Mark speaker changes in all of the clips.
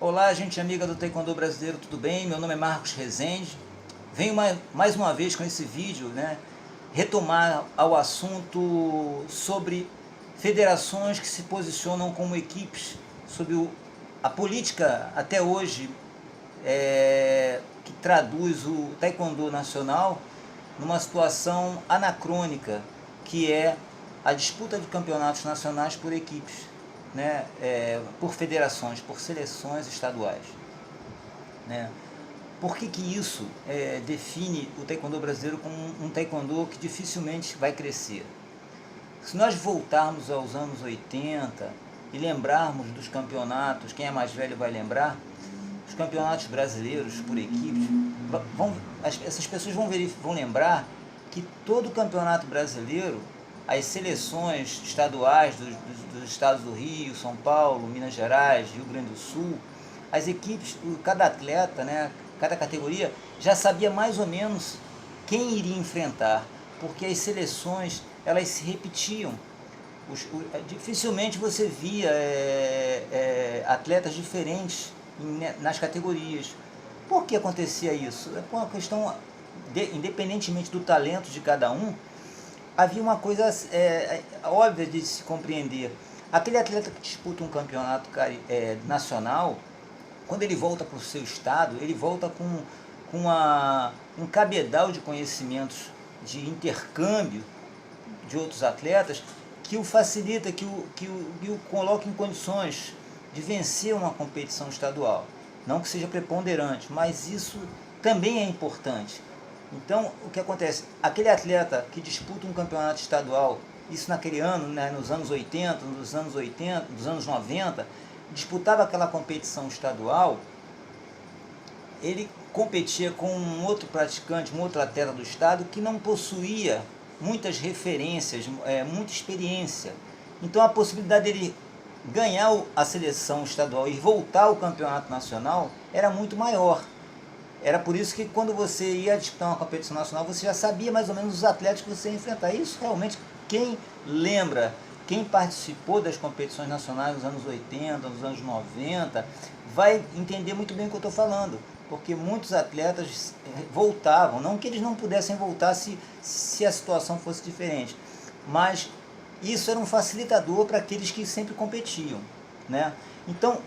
Speaker 1: Olá, gente amiga do Taekwondo brasileiro, tudo bem? Meu nome é Marcos Rezende. Venho mais uma vez com esse vídeo, retomar ao assunto sobre federações que se posicionam como equipes, sobre a política até hoje que traduz o Taekwondo nacional numa situação anacrônica, que é a disputa de campeonatos nacionais por equipes, por federações, por seleções estaduais. Por que isso define o Taekwondo brasileiro como um Taekwondo que dificilmente vai crescer? Se nós voltarmos aos anos 80 e lembrarmos dos campeonatos, quem é mais velho vai lembrar, os campeonatos brasileiros por equipes, essas pessoas vão lembrar que todo o campeonato brasileiro, as seleções estaduais dos estados do Rio, São Paulo, Minas Gerais, Rio Grande do Sul, as equipes, cada atleta, cada categoria, já sabia mais ou menos quem iria enfrentar, porque as seleções elas se repetiam. Dificilmente você via atletas diferentes nas categorias. Por que acontecia isso? É uma questão, independentemente do talento de cada um, havia uma coisa óbvia de se compreender. Aquele atleta que disputa um campeonato nacional, quando ele volta para o seu estado, ele volta com um cabedal de conhecimentos, de intercâmbio de outros atletas, que o facilita, que o coloca em condições de vencer uma competição estadual. Não que seja preponderante, mas isso também é importante. Então, o que acontece? Aquele atleta que disputa um campeonato estadual, isso naquele ano, nos anos 80, nos anos 90, disputava aquela competição estadual, ele competia com um outro praticante, um outro atleta do estado que não possuía muitas referências, muita experiência. Então a possibilidade dele ganhar a seleção estadual e voltar ao campeonato nacional era muito maior. Era por isso que quando você ia disputar uma competição nacional, você já sabia mais ou menos os atletas que você ia enfrentar. Isso realmente, quem lembra, quem participou das competições nacionais nos anos 80, nos anos 90, vai entender muito bem o que eu estou falando. Porque muitos atletas voltavam, não que eles não pudessem voltar se a situação fosse diferente, mas isso era um facilitador para aqueles que sempre competiam. Então,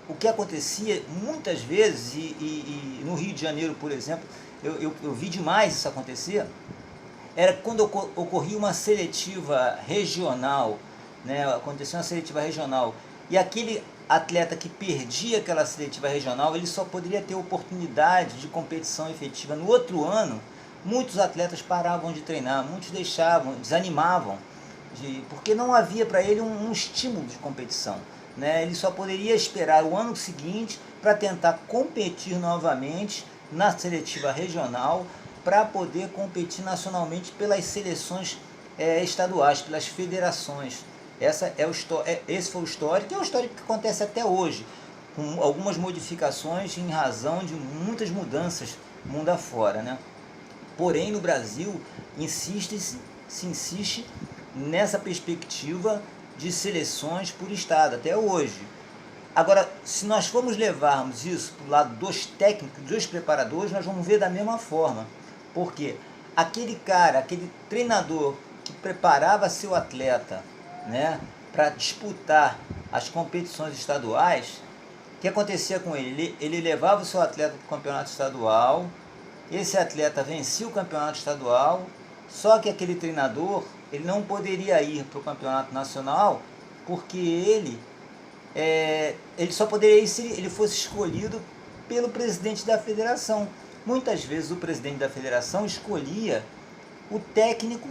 Speaker 1: o que acontecia muitas vezes, e no Rio de Janeiro, por exemplo, eu vi demais isso acontecer, era quando ocorria uma seletiva regional, acontecia uma seletiva regional, e aquele atleta que perdia aquela seletiva regional, ele só poderia ter oportunidade de competição efetiva no outro ano. Muitos atletas paravam de treinar, muitos desanimavam, porque não havia para ele um estímulo de competição. Ele só poderia esperar o ano seguinte para tentar competir novamente na seletiva regional, para poder competir nacionalmente pelas seleções estaduais, pelas federações. Esse foi o histórico, que é o histórico que acontece até hoje, com algumas modificações em razão de muitas mudanças mundo afora. Porém, no Brasil, se insiste nessa perspectiva de seleções por estado, até hoje. Agora, se nós formos levarmos isso para o lado dos técnicos, dos preparadores, nós vamos ver da mesma forma. Porque aquele treinador que preparava seu atleta para disputar as competições estaduais, o que acontecia com ele? Ele levava o seu atleta para o campeonato estadual, esse atleta vencia o campeonato estadual, só que aquele treinador ele não poderia ir para o campeonato nacional, porque ele só poderia ir se ele fosse escolhido pelo presidente da federação. Muitas vezes o presidente da federação escolhia o técnico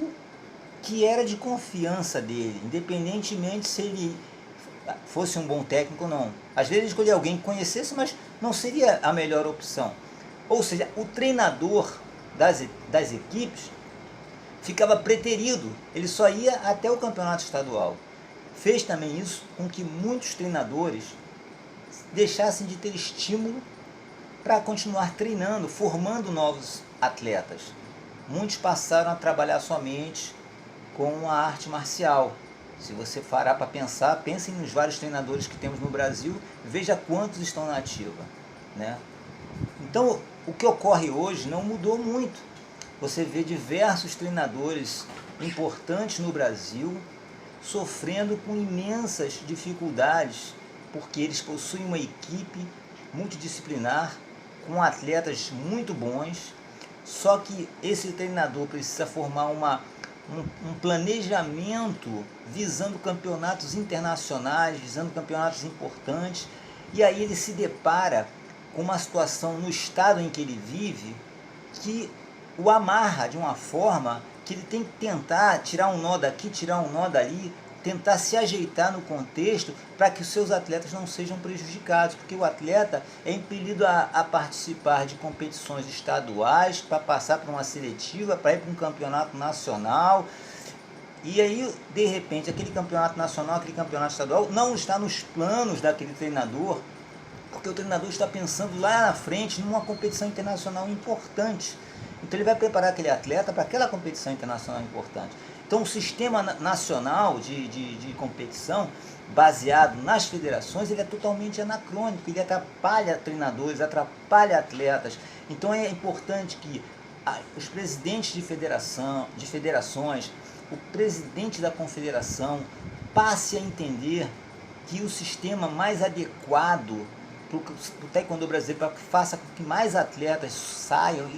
Speaker 1: que era de confiança dele, independentemente se ele fosse um bom técnico ou não. Às vezes ele escolhia alguém que conhecesse, mas não seria a melhor opção. Ou seja, o treinador das equipes ficava preterido, ele só ia até o campeonato estadual. Fez também isso com que muitos treinadores deixassem de ter estímulo para continuar treinando, formando novos atletas. Muitos passaram a trabalhar somente com a arte marcial, Se você parar para pensar, pensem nos vários treinadores que temos no Brasil, veja quantos estão na ativa, né? Então, o que ocorre hoje não mudou muito. Você vê diversos treinadores importantes no Brasil sofrendo com imensas dificuldades, porque eles possuem uma equipe multidisciplinar, com atletas muito bons, só que esse treinador precisa formar um planejamento visando campeonatos internacionais, visando campeonatos importantes, e aí ele se depara com uma situação no estado em que ele vive que o amarra de uma forma que ele tem que tentar tirar um nó daqui, tirar um nó dali, tentar se ajeitar no contexto para que os seus atletas não sejam prejudicados, porque o atleta é impelido a participar de competições estaduais, para passar por uma seletiva, para ir para um campeonato nacional, e aí, de repente, aquele campeonato nacional, aquele campeonato estadual, não está nos planos daquele treinador, porque o treinador está pensando lá na frente numa competição internacional importante. Então ele vai preparar aquele atleta para aquela competição internacional importante. Então o sistema nacional de competição, baseado nas federações, ele é totalmente anacrônico, ele atrapalha treinadores, atrapalha atletas. Então é importante que os presidentes de federações, o presidente da confederação passe a entender que o sistema mais adequado para o taekwondo brasileiro, para que faça com que mais atletas saiam,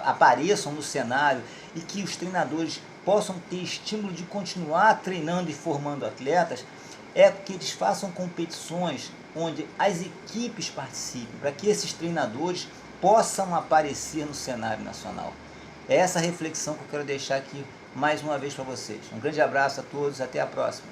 Speaker 1: apareçam no cenário e que os treinadores possam ter estímulo de continuar treinando e formando atletas, é que eles façam competições onde as equipes participem, para que esses treinadores possam aparecer no cenário nacional. É essa reflexão que eu quero deixar aqui mais uma vez para vocês. Um grande abraço a todos, até a próxima.